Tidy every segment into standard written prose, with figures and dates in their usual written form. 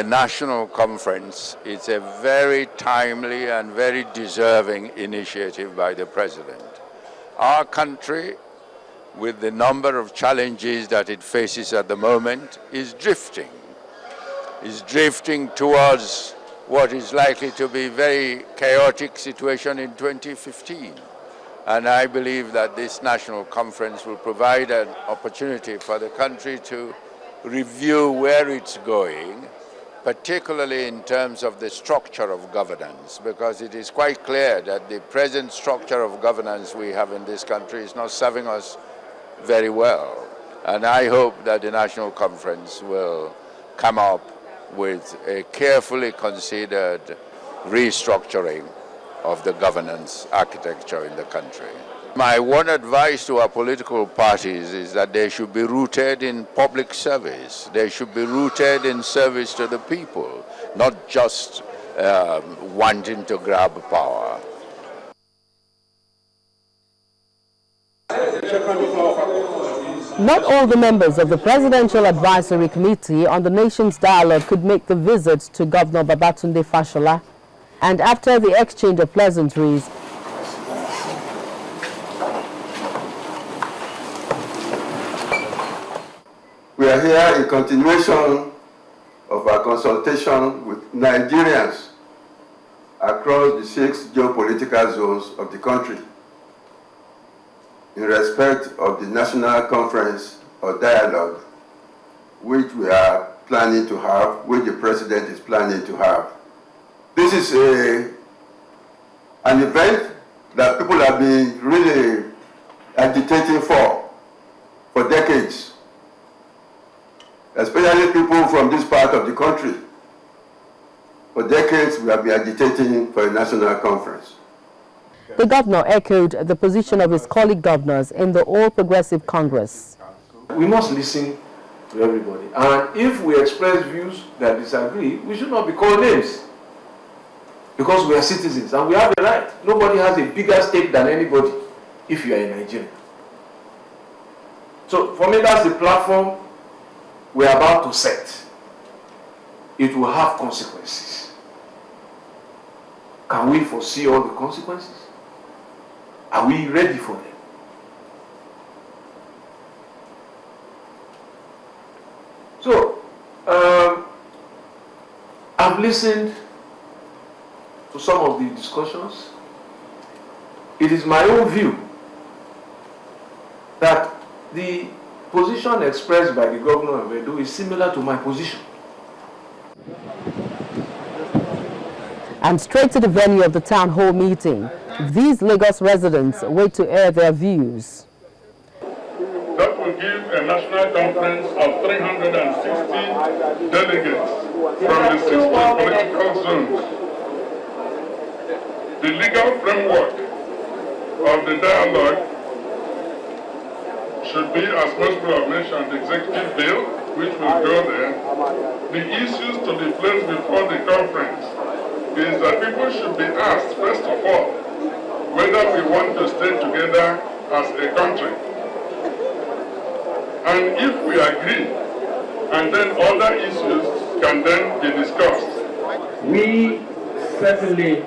the National Conference, it's a very timely and very deserving initiative by the President. Our country, with the number of challenges that it faces at the moment, is drifting towards what is likely to be a very chaotic situation in 2015. And I believe that this National Conference will provide an opportunity for the country to review where it's going, particularly in terms of the structure of governance, because it is quite clear that the present structure of governance we have in this country is not serving us very well. And I hope that the National Conference will come up with a carefully considered restructuring of the governance architecture in the country. My one advice to our political parties is that they should be rooted in public service. They should be rooted in service to the people, not just wanting to grab power. Not all the members of the Presidential Advisory Committee on the Nation's Dialogue could make the visit to Governor Babatunde Fashola, and after the exchange of pleasantries, we are here in continuation of our consultation with Nigerians across the 6 geopolitical zones of the country in respect of the National Conference or Dialogue, which we are planning to have, which the President is planning to have. This is an event that people have been really agitating for decades, especially people from this part of the country. For decades, we have been agitating for a national conference. The governor echoed the position of his colleague governors in the All Progressive Congress. We must listen to everybody. And if we express views that disagree, we should not be called names. Because we are citizens and we have a right. Nobody has a bigger stake than anybody if you are in Nigeria. So for me, that's the platform we are about to set. It will have consequences. Can we foresee all the consequences? Are we ready for them? So, I've listened to some of the discussions. It is my own view that the position expressed by the governor of Edo is similar to my position. And straight to the venue of the town hall meeting, these Lagos residents wait to air their views. That will give a national conference of 360 delegates from the 16 political zones. The legal framework of the dialogue should be, as most people have mentioned, the executive bill, which will go there. The issues to be placed before the conference is that people should be asked, first of all, whether we want to stay together as a country. And if we agree, and then other issues can then be discussed. We certainly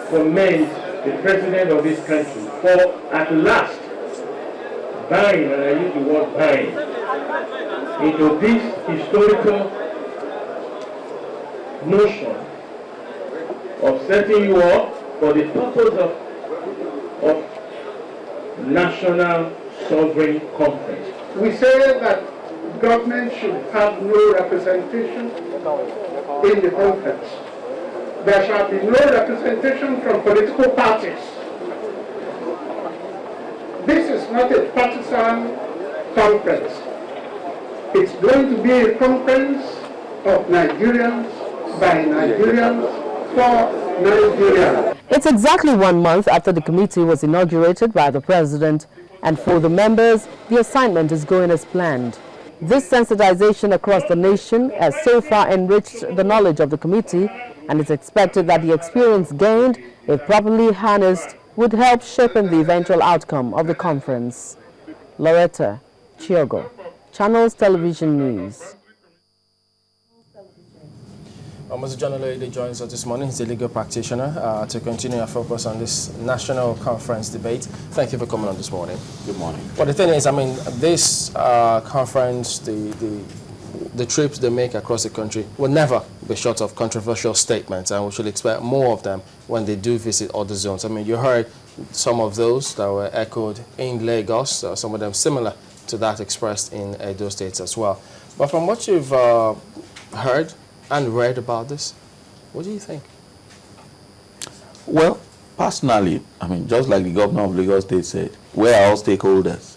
commend the President of this country for at last buying, and I use the word buying, into this historical notion of setting you up for the purpose of national sovereign conference. We say that government should have no representation in the conference. There shall be no representation from political parties. This is not a partisan conference. It's going to be a conference of Nigerians by Nigerians for Nigeria. It's exactly 1 month after the committee was inaugurated by the President, and for the members, the assignment is going as planned. This sensitization across the nation has so far enriched the knowledge of the committee, and it's expected that the experience gained, if properly harnessed, would help shaping the eventual outcome of the conference. Loretta Chiogo, Channels Television News. Mr. John Oloyede joins us this morning. He's a legal practitioner to continue our focus on this national conference debate. Thank you for coming on this morning. Good morning. Well, the thing is, I mean, this conference, the trips they make across the country will never be short of controversial statements, and we should expect more of them when they do visit other zones. I mean, you heard some of those that were echoed in Lagos, some of them similar to that expressed in Edo State as well. But from what you've heard and read about this, what do you think? Well, personally, I mean, just like the governor of Lagos State said, we are all stakeholders.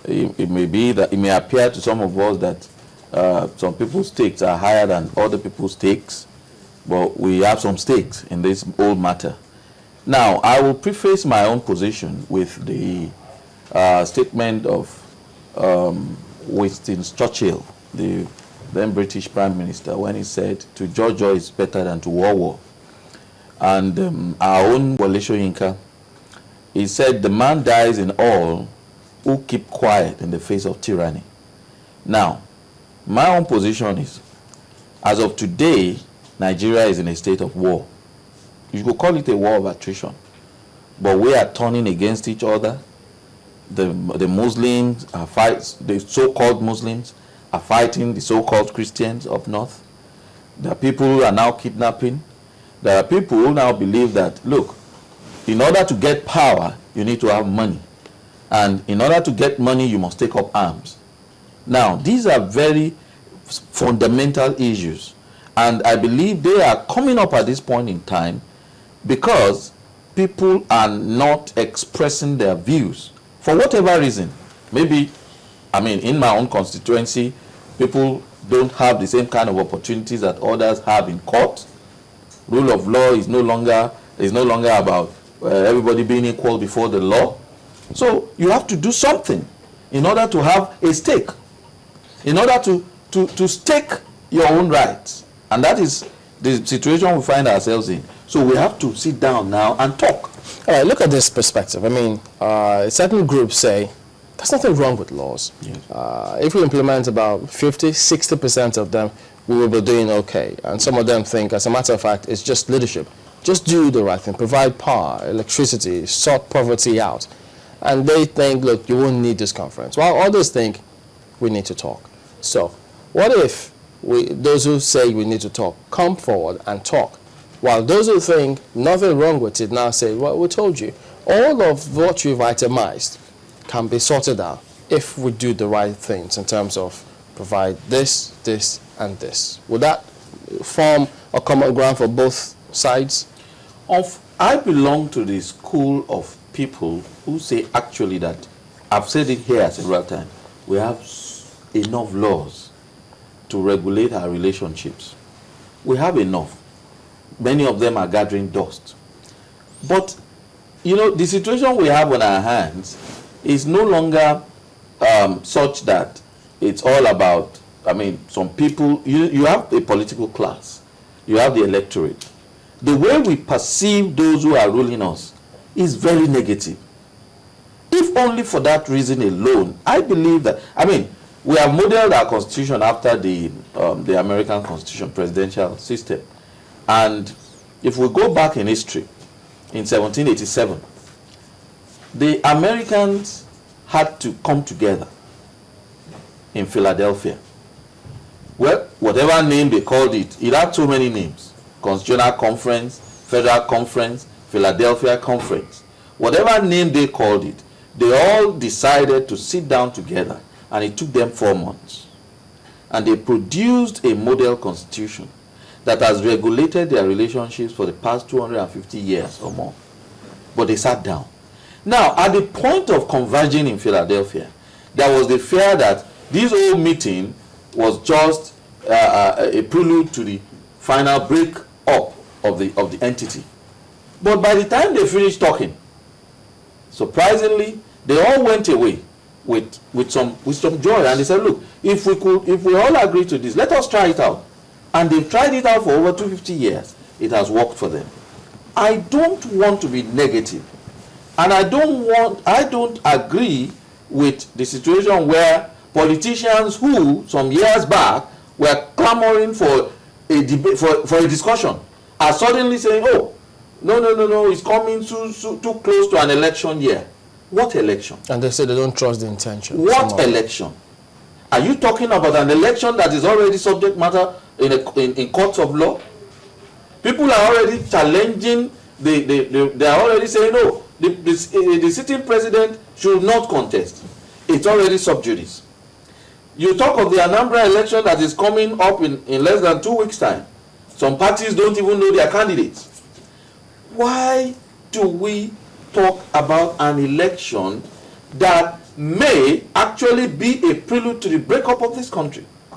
It may be that it may appear to some of us that some people's stakes are higher than other people's stakes, but we have some stakes in this whole matter. Now, I will preface my own position with the statement of Winston Churchill, the then British Prime Minister, when he said, "To Jojo is better than to war." And our own Wole Soyinka, he said, "The man dies in all who keep quiet in the face of tyranny." Now, my own position is, as of today, Nigeria is in a state of war. You could call it a war of attrition, but we are turning against each other. The Muslims are the so-called Muslims are fighting the so-called Christians up north. There are people who are now kidnapping. There are people who now believe that, look, in order to get power, you need to have money. And in order to get money, you must take up arms. Now, these are very fundamental issues. And I believe they are coming up at this point in time because people are not expressing their views for whatever reason. Maybe, I mean, in my own constituency, people don't have the same kind of opportunities that others have in court. Rule of law is no longer about everybody being equal before the law. So you have to do something in order to have a stake, in order to stake your own rights. And that is the situation we find ourselves in. So we have to sit down now and talk. All right, look at this perspective. I mean, certain groups say there's nothing wrong with laws. Yes. If we implement about 50-60% of them, we will be doing okay. And some of them think, as a matter of fact, it's just leadership. Just do the right thing, provide power, electricity, sort poverty out. And they think, look, you won't need this conference. While others think we need to talk. So what if those who say we need to talk come forward and talk, while those who think nothing wrong with it now say, well, we told you, all of what you've itemized can be sorted out if we do the right things in terms of provide this, this, and this. Would that form a common ground for both sides? I belong to the school of people who say actually that, I've said it here several times, we have enough laws to regulate our relationships. We have enough. Many of them are gathering dust. But, you know, the situation we have on our hands is no longer such that it's all about, I mean, some people, you have a political class, you have the electorate. The way we perceive those who are ruling us is very negative. If only for that reason alone, I believe that, I mean, we have modeled our constitution after the American constitution presidential system. And if we go back in history, in 1787, the Americans had to come together in Philadelphia. Well, whatever name they called it, it had so many names. Constitutional Conference, Federal Conference, Philadelphia Conference. Whatever name they called it, they all decided to sit down together, and it took them 4 months. And they produced a model constitution that has regulated their relationships for the past 250 years or more. But they sat down. Now, at the point of converging in Philadelphia, there was the fear that this whole meeting was just a prelude to the final break up of the entity. But by the time they finished talking, surprisingly, they all went away with some joy, and they said, look, if we all agree to this, let us try it out. And they've tried it out for over 250 years. It has worked for them. I don't want to be negative, and I don't agree with the situation where politicians who some years back were clamoring for a debate, for a discussion, are suddenly saying, oh, no, it's coming too close to an election year. What election? And they say they don't trust the intention. What election? Are you talking about an election that is already subject matter in courts of law? People are already challenging, they are already saying, no, the sitting president should not contest. It's already sub judice. You talk of the Anambra election that is coming up in less than 2 weeks' time. Some parties don't even know their candidates. Why do we talk about an election that may actually be a prelude to the breakup of this country?